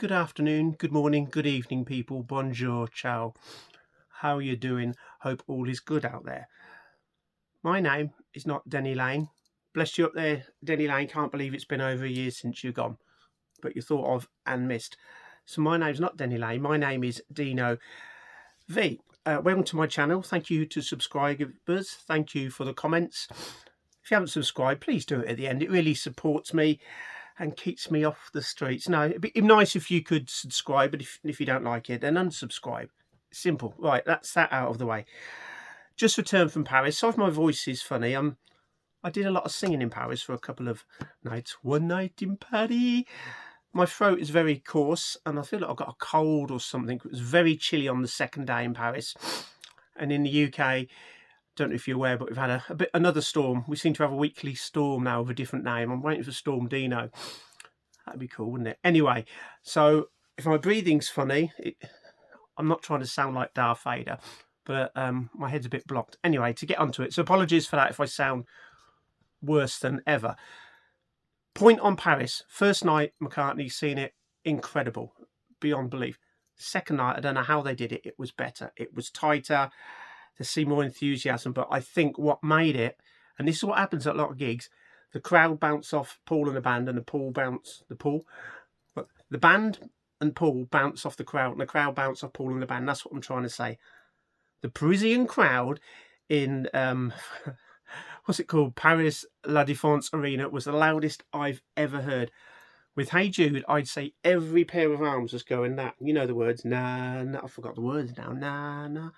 Good afternoon, good morning, good evening, people. Bonjour, ciao. How are you doing? Hope all is good out there. My name is not Denny Lane. Bless you up there, Denny Lane. Can't believe it's been over a year since you're gone, but you thought of and missed. So my name's not Denny Lane. My name is Dino V. Welcome to my channel. Thank you to subscribers. Thank you for the comments. If you haven't subscribed, please do it at the end. It really supports me and keeps me off the streets. No, it'd be nice if you could subscribe, but if you don't like it, then unsubscribe. Simple. Right, that's that out of the way. Just returned from Paris. Sorry if my voice is funny. I did a lot of singing in Paris for a couple of nights. One night in Paris. My throat is very coarse, and I feel like I've got a cold or something. It was very chilly on the second day in Paris. And in the UK, don't know if you're aware, but we've had another storm. We seem to have a weekly storm now with a different name. I'm waiting for Storm Dino. That'd be cool, wouldn't it? Anyway, so if my breathing's funny, I'm not trying to sound like Darth Vader, but my head's a bit blocked. Anyway, to get onto it, so apologies for that if I sound worse than ever. Point on Paris. First night, McCartney, seen it, incredible, beyond belief. Second night, I don't know how they did it. It was better. It was tighter. To see more enthusiasm, but I think what made it, and this is what happens at a lot of gigs, the crowd bounce off Paul and the band, and the band and Paul bounce off the crowd, and the crowd bounce off Paul and the band. That's what I'm trying to say. The Parisian crowd in what's it called, Paris La Défense Arena was the loudest I've ever heard. With Hey Jude, I'd say every pair of arms was going that. You know the words, nah, nah. I forgot the words now, nah, nah.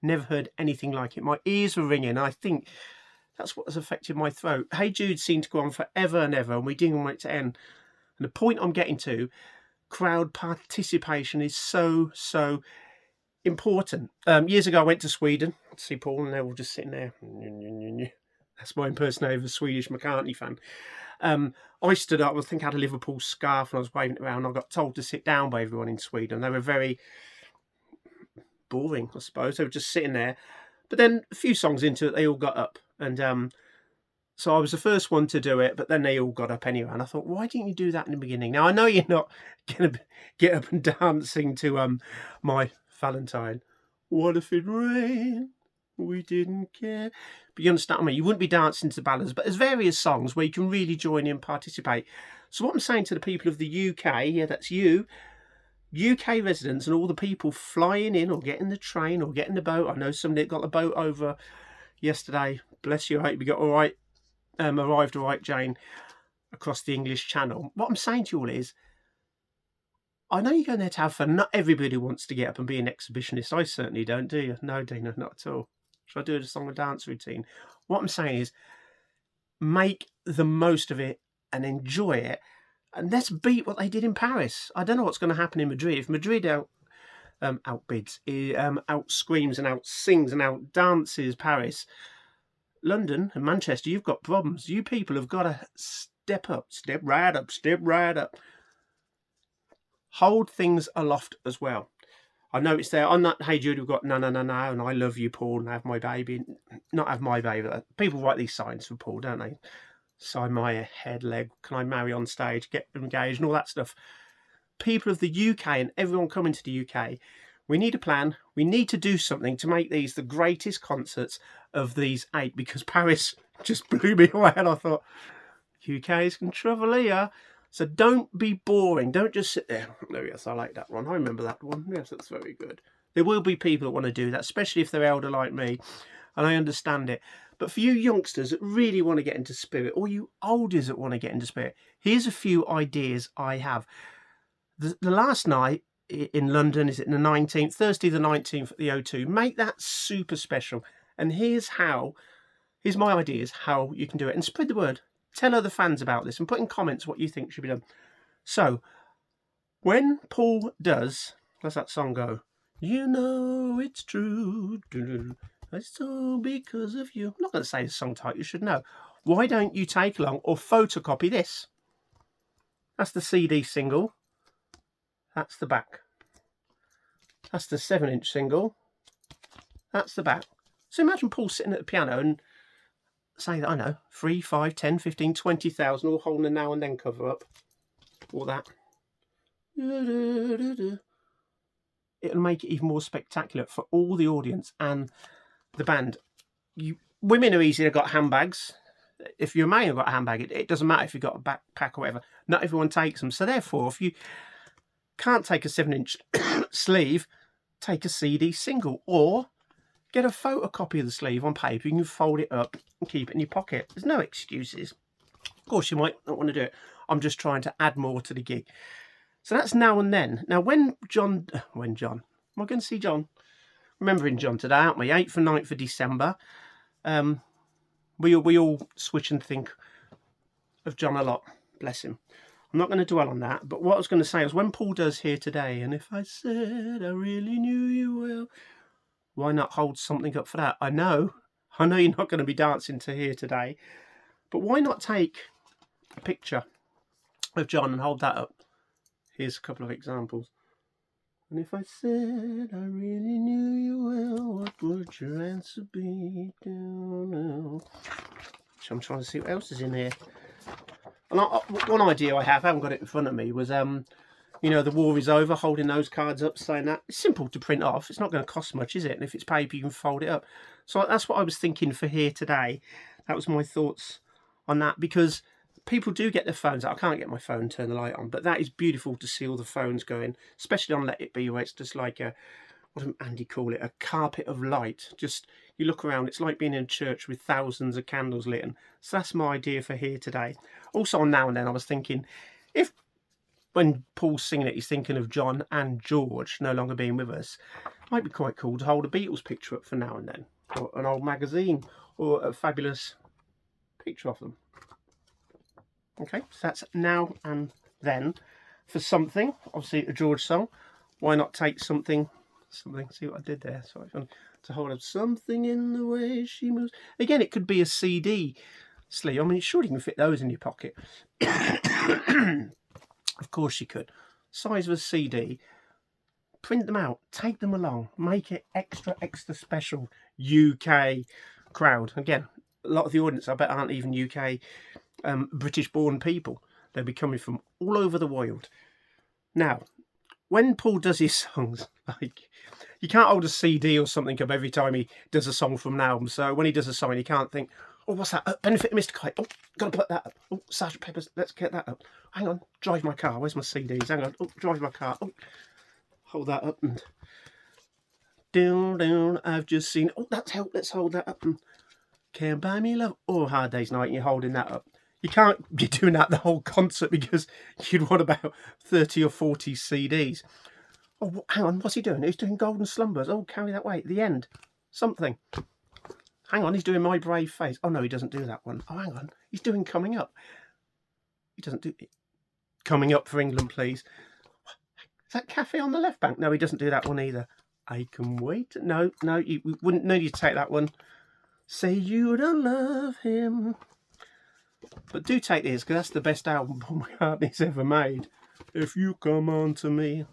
Never heard anything like it. My ears were ringing. I think that's what has affected my throat. Hey Jude seemed to go on forever and ever, and we didn't want it to end. And the point I'm getting to, crowd participation is so important. Years ago, I went to Sweden to see Paul, and they were just sitting there. That's my impersonation of a Swedish McCartney fan. I stood up. I think I had a Liverpool scarf, and I was waving it around. I got told to sit down by everyone in Sweden. They were very boring, I suppose. They were just sitting there, but then a few songs into it, they all got up, and so I was the first one to do it, but then they all got up anyway, and I thought, why didn't you do that in the beginning? Now I know you're not gonna get up and dancing to My Valentine, what if it rained, we didn't care, but you understand what I mean. You wouldn't be dancing to ballads, but there's various songs where you can really join in and participate. So what I'm saying to the people of the UK, yeah, that's you, UK residents, and all the people flying in or getting the train or getting the boat. I know somebody got the boat over yesterday. Bless you. I hope you got all right, arrived all right, Jane, across the English Channel. What I'm saying to you all is, I know you're going there to have fun. Not everybody wants to get up and be an exhibitionist. I certainly don't, do you? No, Dina, not at all. Should I do a song and dance routine? What I'm saying is, make the most of it and enjoy it. And let's beat what they did in Paris. I don't know what's going to happen in Madrid. If Madrid outbids, outscreams and outsings and outdances Paris, London and Manchester, you've got problems. You people have got to step up, step right up, step right up. Hold things aloft as well. I noticed there on that Hey Jude, we've got no, and I love you, Paul, and have my baby. Not have my baby. People write these signs for Paul, don't they? Sign my head, leg, can I marry on stage, get engaged, and all that stuff. People of the UK and everyone coming to the UK, we need a plan. We need to do something to make these the greatest concerts of these 8, because Paris just blew me away, and I thought, UK's can travel here. So don't be boring. Don't just sit there. Oh, yes, I like that one. I remember that one. Yes, that's very good. There will be people that want to do that, especially if they're elder like me, and I understand it. But for you youngsters that really want to get into spirit, or you olders that want to get into spirit, here's a few ideas I have. The last night in London, is it the 19th? Thursday the 19th at the O2. Make that super special. And here's my ideas how you can do it. And spread the word. Tell other fans about this and put in comments what you think should be done. So, when Paul does, how's that song go? You know it's true. It's all because of you. I'm not going to say the song title, you should know. Why don't you take along or photocopy this? That's the CD single. That's the back. That's the 7-inch single. That's the back. So imagine Paul sitting at the piano and say that, I know, 3, 5, 10, 15, 20,000 all holding a Now and Then cover up. All that. It'll make it even more spectacular for all the audience and the band. Women are easy, they've got handbags. If you're a man, you've got a handbag. It doesn't matter if you've got a backpack or whatever. Not everyone takes them. So therefore, if you can't take a 7-inch sleeve, take a CD single or get a photocopy of the sleeve on paper. You can fold it up and keep it in your pocket. There's no excuses. Of course, you might not want to do it. I'm just trying to add more to the gig. So that's now and then. Now, am I going to see John? Remembering John today, aren't we? 8th and 9th of December. We all switch and think of John a lot. Bless him. I'm not going to dwell on that. But what I was going to say is when Paul does Here Today, and if I said I really knew you well, why not hold something up for that? I know you're not going to be dancing to Here Today, but why not take a picture of John and hold that up? Here's a couple of examples. And if I said I really knew you well, what would your answer be? Don't know. So I'm trying to see what else is in here. And one idea I haven't got it in front of me, was the war is over, holding those cards up, saying that. It's simple to print off. It's not going to cost much, is it? And if it's paper, you can fold it up. So that's what I was thinking for Here Today. That was my thoughts on that, because people do get their phones out. I can't get my phone, turn the light on, but that is beautiful to see all the phones going, especially on Let It Be, where it's just like what did Andy call it? A carpet of light. Just, you look around, it's like being in a church with thousands of candles lit. So that's my idea for Here Today. Also, on Now and Then, I was thinking, if when Paul's singing it, he's thinking of John and George no longer being with us, it might be quite cool to hold a Beatles picture up for Now and Then, or an old magazine, or a fabulous picture of them. Okay, so that's Now and Then. For something, obviously a George song, why not take something, see what I did there, sorry, to hold up something in the way she moves. Again, it could be a CD sleeve. I mean, surely you can fit those in your pocket. Of course you could. Size of a CD. Print them out, take them along, make it extra special. UK crowd. Again, a lot of the audience, I bet, aren't even UK British-born people. They'll be coming from all over the world. Now, when Paul does his songs, like, you can't hold a CD or something up every time he does a song from an album. So when he does a song, he can't think, oh, what's that? Benefit of Mr. Kite. Oh, got to put that up. Oh, Sgt. Pepper's. Let's get that up. Hang on, Drive My Car. Where's my CDs? Hang on. Oh, Drive My Car. Oh, hold that up. And down, I've just seen. Oh, that's help. Let's hold that up. And Can't Buy Me Love. Oh, Hard Day's Night. And you're holding that up. You can't be doing that the whole concert, because you'd want about 30 or 40 CDs. Oh, hang on, what's he doing? He's doing Golden Slumbers. Oh, Carry That Weight. The end. Something. Hang on, he's doing My Brave Face. Oh, no, he doesn't do that one. Oh, hang on. He's doing Coming Up. He doesn't do it. Coming Up for England, Please. Is that Cafe on the Left Bank? No, he doesn't do that one either. I Can Wait. No, we wouldn't need you to take that one. Say You Don't Love Him. But do take this, because that's the best album Paul McCartney's ever made. If You Come On To Me.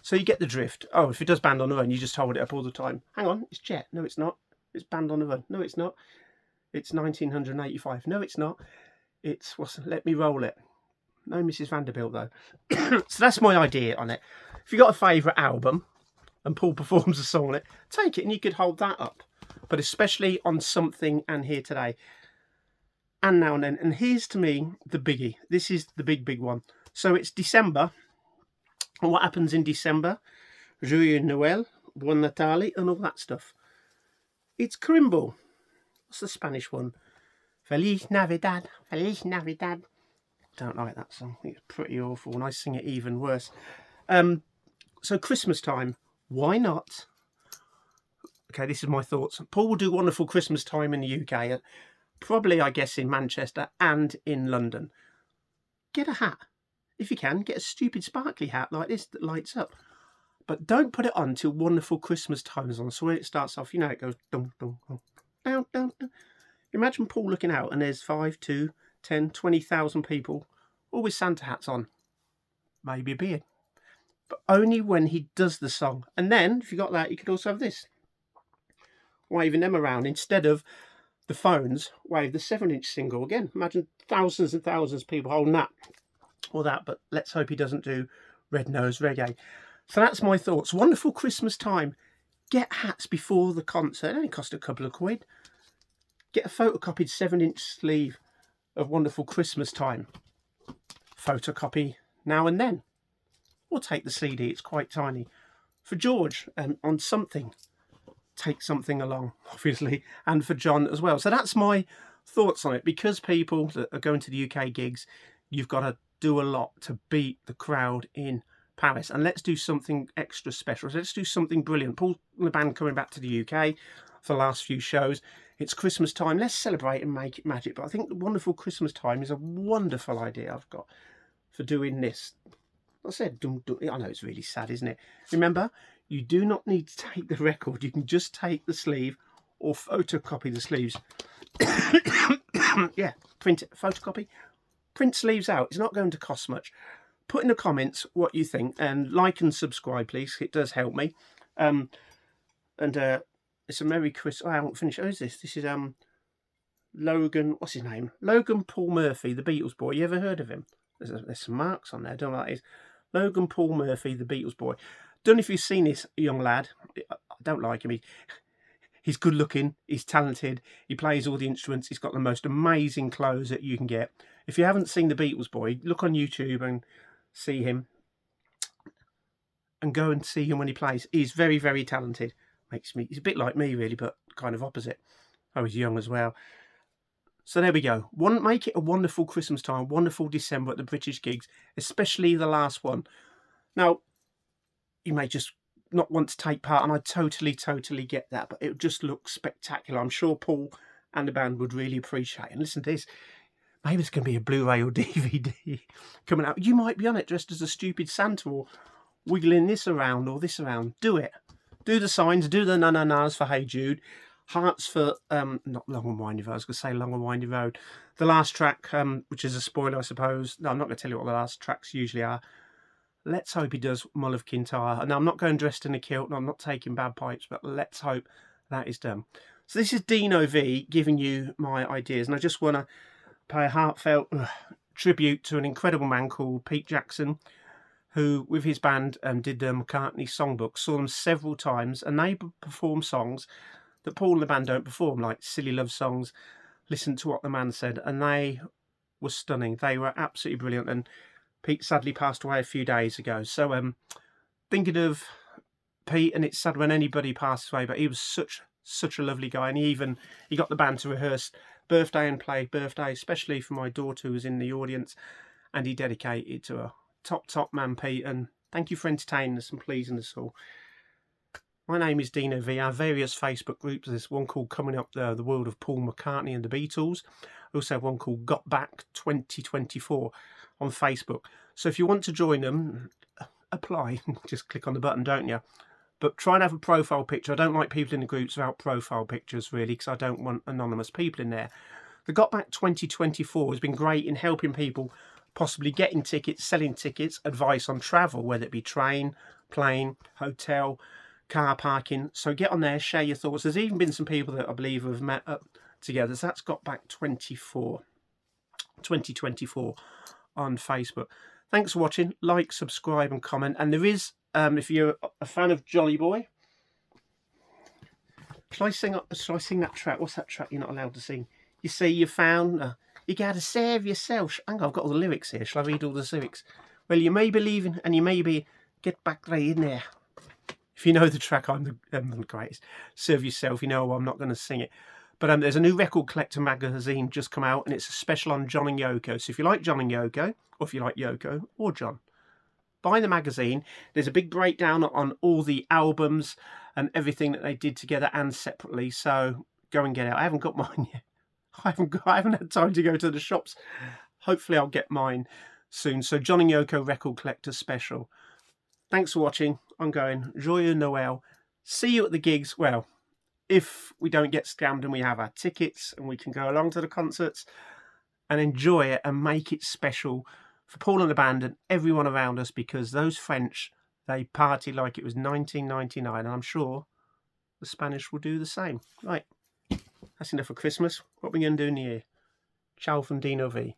So you get the drift. Oh, if it does Band on the Run, you just hold it up all the time. Hang on, it's Jet. No, it's not. It's Band on the Run. No, it's not. It's 1985. No, it's not. It's Let Me Roll It. No, Mrs. Vanderbilt, though. So that's my idea on it. If you've got a favourite album and Paul performs a song on it, take it and you could hold that up. But especially on Something and Here Today. And Now and Then. And here's, to me, the biggie. This is the big one. So it's December. And what happens in December? Joyeux Noël, Bon Natale, and all that stuff. It's Carimbo. What's the Spanish one? Feliz Navidad. Feliz Navidad. Don't like that song. I think it's pretty awful. And I sing it even worse. So Christmas time. Why not? Okay, this is my thoughts. Paul will do Wonderful Christmas Time in the UK. Probably, I guess, in Manchester and in London. Get a hat. If you can, get a stupid sparkly hat like this that lights up. But don't put it on till Wonderful Christmas Time is on. So when it starts off, it goes dum, dum, dum, down, down, down. Imagine Paul looking out and there's 5, 2, 10, 20,000 people, all with Santa hats on. Maybe a beard. But only when he does the song. And then, if you got that, you could also have this. Waving them around instead of the phones, wave the 7-inch single. Again, imagine thousands and thousands of people holding that or that, but let's hope he doesn't do Red Nose Reggae. So that's my thoughts. Wonderful Christmas time. Get hats before the concert. It only cost a couple of quid. Get a photocopied 7-inch sleeve of Wonderful Christmas Time. Photocopy now and then. Or take the CD, it's quite tiny. For George, on something, take something along, obviously. And for John as well. So that's my thoughts on it. Because people that are going to the UK gigs, you've got to do a lot to beat the crowd in Paris. And let's do something extra special. Let's do something brilliant. Paul and the band coming back to the UK for the last few shows. It's Christmas time. Let's celebrate and make it magic. But I think the Wonderful Christmas Time is a wonderful idea I've got for doing this. I said, I know it's really sad, isn't it? Remember, you do not need to take the record. You can just take the sleeve or photocopy the sleeves. Yeah, print it, photocopy. Print sleeves out. It's not going to cost much. Put in the comments what you think and like and subscribe, please. It does help me. It's a Merry Christmas. Oh, I haven't finished. Who's this? This is Logan. What's his name? Logan Paul Murphy, the Beatles boy. You ever heard of him? There's some marks on there. I don't know what that is. Logan Paul Murphy, the Beatles boy. Don't know if you've seen this young lad. I don't like him. He's good looking. He's talented. He plays all the instruments. He's got the most amazing clothes that you can get. If you haven't seen the Beatles boy, look on YouTube and see him. And go and see him when he plays. He's very, very talented. He's a bit like me, really, but kind of opposite. I was young as well. So there we go. Make it a wonderful Christmas time, wonderful December at the British gigs, especially the last one. Now, you may just not want to take part, and I totally get that, but it just looks spectacular. I'm sure Paul and the band would really appreciate it. And listen to this. Maybe it's going to be a Blu-ray or DVD coming out. You might be on it dressed as a stupid Santa or wiggling this around or this around. Do it. Do the signs, do the na-na-nas for Hey Jude. Hearts for, not Long and Windy Road, I was going to say Long and Windy Road. The last track, which is a spoiler, I suppose. No, I'm not going to tell you what the last tracks usually are. Let's hope he does Mull of Kintyre. Now, I'm not going dressed in a kilt, and I'm not taking bagpipes, but let's hope that is done. So this is Dino V giving you my ideas, and I just want to pay a heartfelt tribute to an incredible man called Pete Jackson, who, with his band, did the McCartney songbook. Saw them several times, and they perform songs that Paul and the band don't perform, like Silly Love Songs. Listen to what the man said, and they were stunning. They were absolutely brilliant, and Pete sadly passed away a few days ago. So thinking of Pete, and it's sad when anybody passes away, but he was such a lovely guy, and he got the band to rehearse birthday and play birthday, especially for my daughter who was in the audience, and he dedicated to her. Top man, Pete, and thank you for entertaining us and pleasing us all. My name is Dino V. Our various Facebook groups. There's one called Coming Up the World of Paul McCartney and the Beatles. I also have one called Got Back 2024 on Facebook. So if you want to join them, apply. Just click on the button, don't you? But try and have a profile picture. I don't like people in the groups without profile pictures, really, because I don't want anonymous people in there. The Got Back 2024 has been great in helping people possibly getting tickets, selling tickets, advice on travel, whether it be train, plane, hotel, car parking. So get on there, share your thoughts. There's even been some people that I believe have met up together. So that's Got Back 2024 on Facebook. Thanks for watching. Like, subscribe and comment. And there is, if you're a fan of Jolly Boy, shall I sing that track? What's that track you're not allowed to sing? You see, you found... you got to save yourself. Hang on, I've got all the lyrics here. Shall I read all the lyrics? Well, you may be leaving and you may be... Get back right in there. If you know the track, I'm the greatest. Serve yourself. You know I'm not going to sing it. But there's a new Record Collector magazine just come out, and it's a special on John and Yoko. So if you like John and Yoko, or if you like Yoko or John, buy the magazine. There's a big breakdown on all the albums and everything that they did together and separately. So go and get it. I haven't got mine yet. I haven't had time to go to the shops. Hopefully I'll get mine soon. So John and Yoko Record Collector Special. Thanks for watching. I'm going. Joyeux Noël. See you at the gigs. Well, if we don't get scammed and we have our tickets and we can go along to the concerts and enjoy it and make it special for Paul and the band and everyone around us, because those French, they party like it was 1999, and I'm sure the Spanish will do the same. Right. That's enough for Christmas. What are we going to do in the year? Ciao from Dino V.